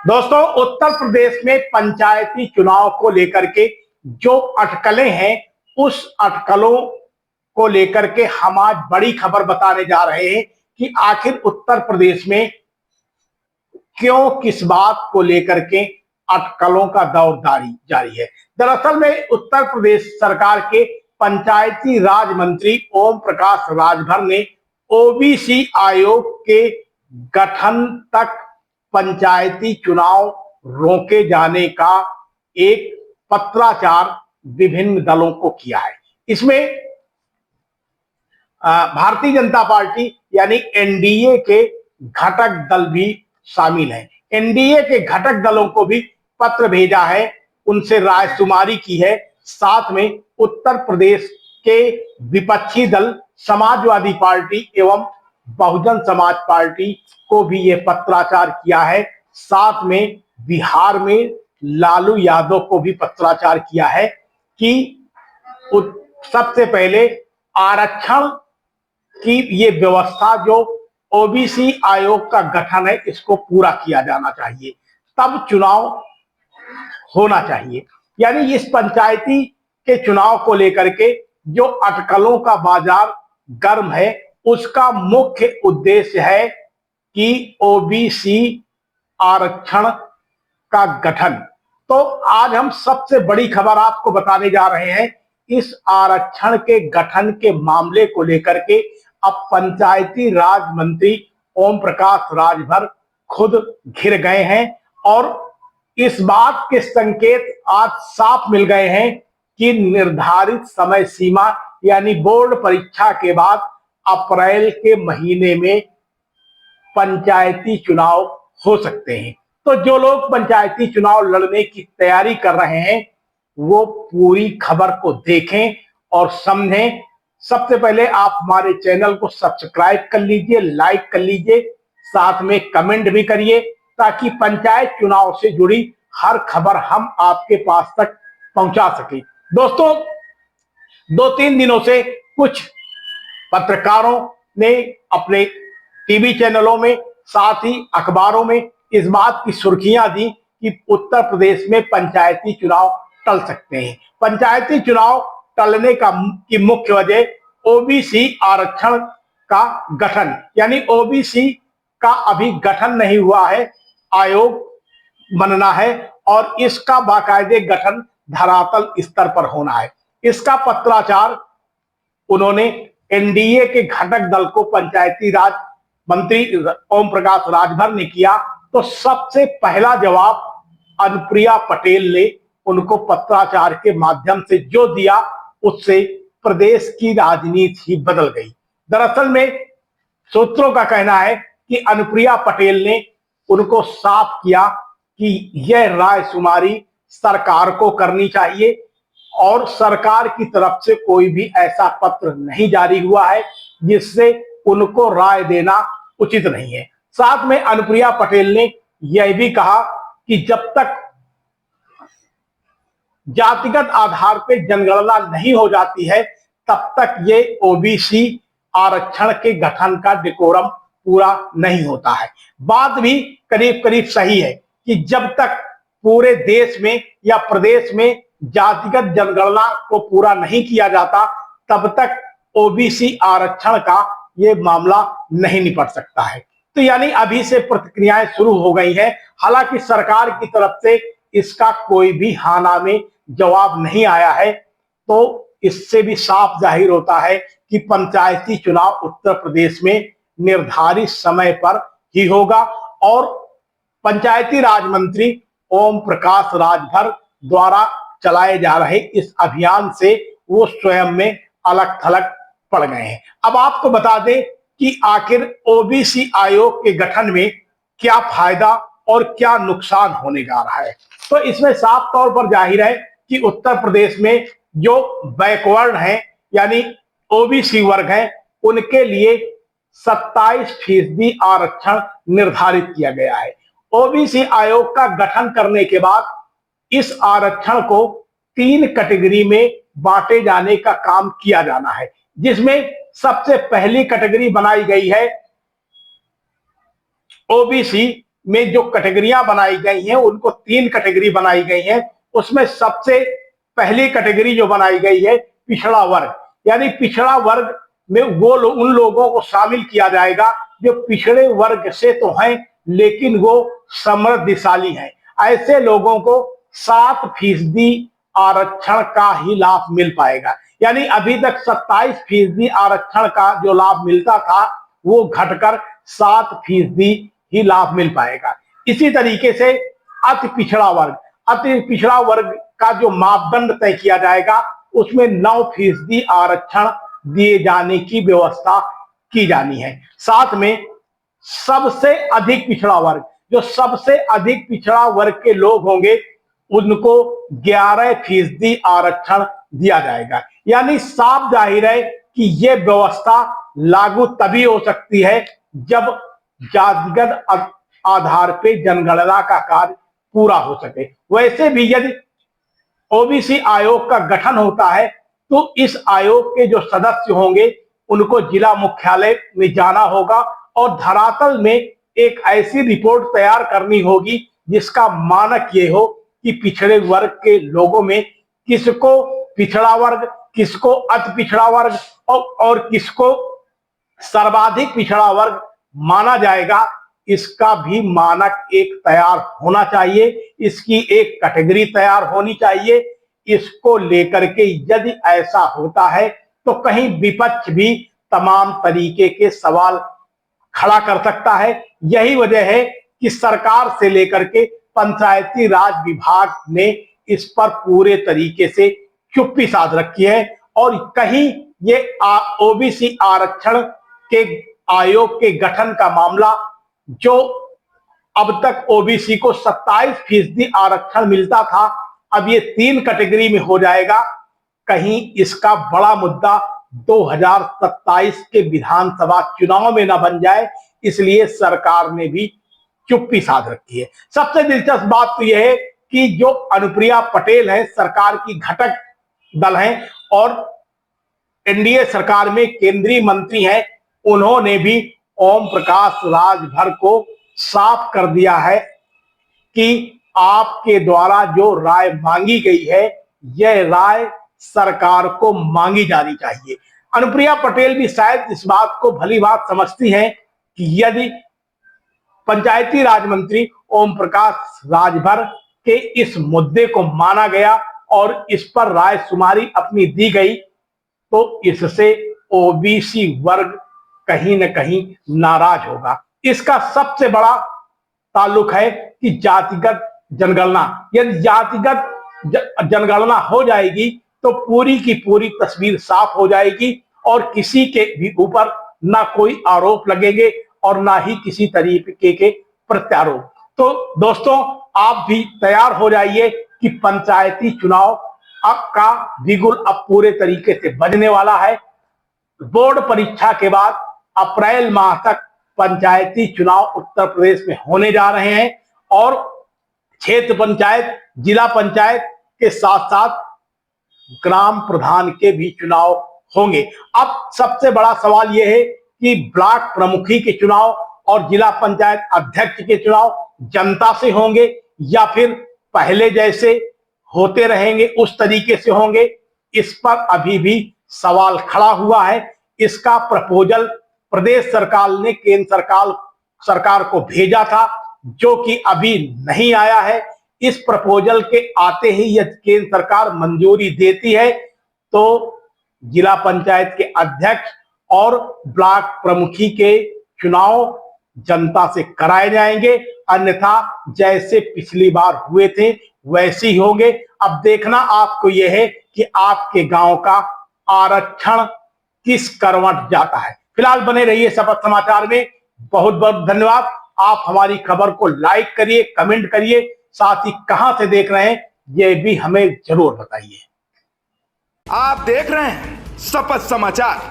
दोस्तों, उत्तर प्रदेश में पंचायती चुनाव को लेकर के जो अटकलें हैं, उस अटकलों को लेकर के हम आज बड़ी खबर बताने जा रहे हैं कि आखिर उत्तर प्रदेश में क्यों, किस बात को लेकर के अटकलों का दौर जारी है। दरअसल में उत्तर प्रदेश सरकार के पंचायती राज मंत्री ओम प्रकाश राजभर ने ओबीसी आयोग के गठन तक पंचायती चुनाव रोके जाने का एक पत्राचार विभिन्न दलों को किया है। इसमें भारतीय जनता पार्टी यानी एनडीए के घटक दल भी शामिल हैं। एनडीए के घटक दलों को भी पत्र भेजा है, उनसे रायशुमारी की है। साथ में उत्तर प्रदेश के विपक्षी दल समाजवादी पार्टी एवं बहुजन समाज पार्टी को भी यह पत्राचार किया है। साथ में बिहार में लालू यादव को भी पत्राचार किया है कि सबसे पहले आरक्षण की ये व्यवस्था जो ओबीसी आयोग का गठन है, इसको पूरा किया जाना चाहिए, तब चुनाव होना चाहिए। यानी इस पंचायती के चुनाव को लेकर के जो अटकलों का बाजार गर्म है, उसका मुख्य उद्देश्य है कि ओबीसी आरक्षण का गठन। तो आज हम सबसे बड़ी खबर आपको बताने जा रहे हैं। इस आरक्षण के गठन के मामले को लेकर के अब पंचायती राज मंत्री ओम प्रकाश राजभर खुद घिर गए हैं और इस बात के संकेत आज साफ मिल गए हैं कि निर्धारित समय सीमा यानी बोर्ड परीक्षा के बाद अप्रैल के महीने में पंचायती चुनाव हो सकते हैं। तो जो लोग पंचायती चुनाव लड़ने की तैयारी कर रहे हैं, वो पूरी खबर को देखें और समझें। सबसे पहले आप हमारे चैनल को सब्सक्राइब कर लीजिए, लाइक कर लीजिए, साथ में कमेंट भी करिए, ताकि पंचायत चुनाव से जुड़ी हर खबर हम आपके पास तक पहुंचा सके। दोस्तों, 2-3 दिनों से कुछ पत्रकारों ने अपने टीवी चैनलों में, साथ ही अखबारों में इस बात की सुर्खियां दी कि उत्तर प्रदेश में पंचायती चुनाव टल सकते हैं। पंचायती चुनाव टलने की मुख्य वजह ओबीसी आरक्षण का गठन, यानी ओबीसी का अभी गठन नहीं हुआ है, आयोग बनना है और इसका बाकायदे गठन धरातल स्तर पर होना है। इसका पत्राचार उन्होंने एनडीए के घटक दल को पंचायती राज मंत्री ओम प्रकाश राजभर ने किया। तो सबसे पहला जवाब अनुप्रिया पटेल ने उनको पत्राचार के माध्यम से जो दिया, उससे प्रदेश की राजनीति ही बदल गई। दरअसल में सूत्रों का कहना है कि अनुप्रिया पटेल ने उनको साफ किया कि यह रायशुमारी सरकार को करनी चाहिए और सरकार की तरफ से कोई भी ऐसा पत्र नहीं जारी हुआ है जिससे उनको राय देना उचित नहीं है। साथ में अनुप्रिया पटेल ने यह भी कहा कि जब तक जातिगत आधार पर जनगणना नहीं हो जाती है, तब तक ये ओबीसी आरक्षण के गठन का डेकोरम पूरा नहीं होता है। बात भी करीब करीब सही है कि जब तक पूरे देश में या प्रदेश में जातिगत जनगणना को पूरा नहीं किया जाता, तब तक ओबीसी आरक्षण का ये मामला नहीं निपट सकता है। तो यानी अभी से प्रतिक्रियाएं शुरू हो गई हैं। हालांकि सरकार की तरफ से इसका कोई भी हाँ ना में जवाब नहीं आया है, तो इससे भी साफ जाहिर होता है कि पंचायती चुनाव उत्तर प्रदेश में निर्धारित समय पर ही होगा और पंचायती राज मंत्री ओम प्रकाश राजभर द्वारा चलाए जा रहे इस अभियान से वो स्वयं में अलग थलग पड़ गए हैं। अब आपको बता दें कि आखिर ओबीसी आयोग के गठन में क्या फायदा और क्या नुकसान होने जा रहा है। तो इसमें साफ तौर पर जाहिर है कि उत्तर प्रदेश में जो बैकवर्ड हैं यानी ओबीसी वर्ग हैं, उनके लिए 27% आरक्षण निर्धारित किया गया है। ओबीसी आयोग का गठन करने के बाद इस आरक्षण को 3 कैटेगरी में बांटे जाने का काम किया जाना है, जिसमें सबसे पहली कैटेगरी बनाई गई है ओबीसी में जो कैटेगरियां बनाई गई हैं उनको 3 कैटेगरी बनाई गई हैं। उसमें सबसे पहली कैटेगरी जो बनाई गई है पिछड़ा वर्ग, यानी पिछड़ा वर्ग में उन लोगों को शामिल किया जाएगा जो पिछड़े वर्ग से तो हैं लेकिन वो समृद्धशाली हैं। ऐसे लोगों को 7% आरक्षण का ही लाभ मिल पाएगा। यानी अभी तक 27% आरक्षण का जो लाभ मिलता था वो घटकर 7% ही लाभ मिल पाएगा। इसी तरीके से अति पिछड़ा वर्ग का जो मापदंड तय किया जाएगा उसमें 9% आरक्षण दिए जाने की व्यवस्था की जानी है। साथ में सबसे अधिक पिछड़ा वर्ग, जो सबसे अधिक पिछड़ा वर्ग के लोग होंगे उनको 11% आरक्षण दिया जाएगा। यानी साफ जाहिर है कि यह व्यवस्था लागू तभी हो सकती है जब जातिगत आधार पर जनगणना का कार्य पूरा हो सके। वैसे भी यदि ओबीसी आयोग का गठन होता है तो इस आयोग के जो सदस्य होंगे उनको जिला मुख्यालय में जाना होगा और धरातल में एक ऐसी रिपोर्ट तैयार करनी होगी जिसका मानक ये हो कि पिछड़े वर्ग के लोगों में किसको पिछड़ा वर्ग, किसको अति पिछड़ा वर्ग और किसको सर्वाधिक पिछड़ा वर्ग माना जाएगा, इसका भी मानक एक तैयार होना चाहिए। इसकी एक कैटेगरी तैयार होनी चाहिए। इसको लेकर के यदि ऐसा होता है तो कहीं विपक्ष भी तमाम तरीके के सवाल खड़ा कर सकता है। यही वजह है कि सरकार से लेकर के पंचायती राज विभाग ने इस पर पूरे तरीके से चुप्पी साध रखी है और कहीं ये ओबीसी आरक्षण के आयोग के गठन का मामला, जो अब तक ओबीसी को 27% आरक्षण मिलता था, अब ये 3 कैटेगरी में हो जाएगा, कहीं इसका बड़ा मुद्दा 2027 के विधानसभा चुनाव में न बन जाए, इसलिए सरकार ने भी चुप्पी साध रखी है। सबसे दिलचस्प बात तो यह है कि जो अनुप्रिया पटेल है, सरकार की घटक दल हैं और एनडीए सरकार में केंद्रीय मंत्री हैं, उन्होंने भी ओम प्रकाश राजभर को साफ कर दिया है कि आपके द्वारा जो राय मांगी गई है यह राय सरकार को मांगी जानी चाहिए। अनुप्रिया पटेल भी शायद इस बात को भली बात समझती हैं कि यदि पंचायती राज मंत्री ओम प्रकाश राजभर के इस मुद्दे को माना गया और इस पर राय शुमारी अपनी दी गई तो इससे ओबीसी वर्ग कहीं न कहीं नाराज होगा। इसका सबसे बड़ा ताल्लुक है कि जातिगत जनगणना, यदि जातिगत जनगणना हो जाएगी तो पूरी की पूरी तस्वीर साफ हो जाएगी और किसी के भी ऊपर ना कोई आरोप लगेंगे और ना ही किसी तरीके के प्रत्यारोप। तो दोस्तों, आप भी तैयार हो जाइए कि पंचायती चुनाव का बिगुल अब पूरे तरीके से बजने वाला है। बोर्ड परीक्षा के बाद अप्रैल माह तक पंचायती चुनाव उत्तर प्रदेश में होने जा रहे हैं और क्षेत्र पंचायत, जिला पंचायत के साथ साथ ग्राम प्रधान के भी चुनाव होंगे। अब सबसे बड़ा सवाल यह है कि ब्लॉक प्रमुखी के चुनाव और जिला पंचायत अध्यक्ष के चुनाव जनता से होंगे या फिर पहले जैसे होते रहेंगे उस तरीके से होंगे, इस पर अभी भी सवाल खड़ा हुआ है। इसका प्रपोजल प्रदेश सरकार ने केंद्र सरकार को भेजा था जो कि अभी नहीं आया है। इस प्रपोजल के आते ही यदि केंद्र सरकार मंजूरी देती है तो जिला पंचायत के अध्यक्ष और ब्लॉक प्रमुखी के चुनाव जनता से कराए जाएंगे, अन्यथा जैसे पिछली बार हुए थे वैसे ही होंगे। अब देखना आपको यह है कि आपके गांव का आरक्षण किस करवट जाता है। फिलहाल बने रहिए शपथ समाचार में। बहुत बहुत धन्यवाद। आप हमारी खबर को लाइक करिए, कमेंट करिए, साथ ही कहां से देख रहे हैं यह भी हमें जरूर बताइए। आप देख रहे हैं शपथ समाचार।